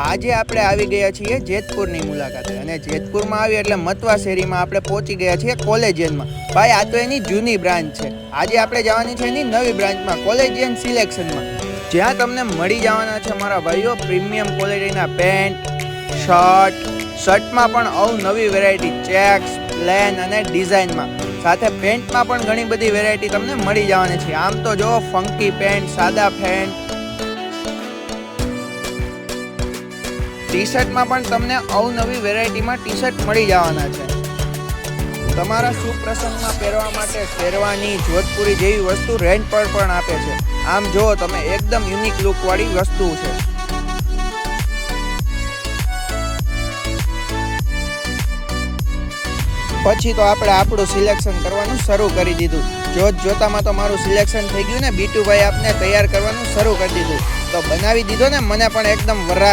આજે આપણે આવી ગયા છીએ જેતપુરની મુલાકાતે અને જેતપુરમાં આવી એટલે મતવા શેરીમાં આપણે પહોંચી ગયા છીએ કોલેજિયનમાં. ભાઈ આ તો એની જૂની બ્રાન્ચ છે. આજે આપણે જવાની છે એની નવી બ્રાન્ચમાં કોલેજિયન સિલેક્શનમાં, જ્યાં તમને મળી જવાના છે મારા ભાઈઓ પ્રીમિયમ ક્વોલિટીના પેન્ટ, શર્ટમાં પણ અવનવી વેરાયટી ચેક્સ, પ્લેન અને ડિઝાઇનમાં, સાથે પેન્ટમાં પણ ઘણી બધી વેરાયટી તમને મળી જવાની છે. આમ તો જો ફંકી પેન્ટ, સાદા પેન્ટ, ટી શર્ટમાં પણ તમને અવનવી વેરાયટીમાં ટી શર્ટ મળી જવાના છે. તમારા શુભ પ્રસંગમાં પહેરવા માટે શેરવાની, જોધપુરી જેવી વસ્તુ રેન્ટ પર પણ આપે છે. આમ જો તમે એકદમ યુનિક લુક વાળી વસ્તુ છે. પછી તો આપણે આપણું સિલેક્શન કરવાનું શરૂ કરી દીધું. જોતામાં તો મારું સિલેક્શન થઈ ગયું ને બીટુભાઈ આપને તૈયાર કરવાનું શરૂ કરી દીધું. તો બનાવી દીધો ને મને પણ એકદમ વરાળ.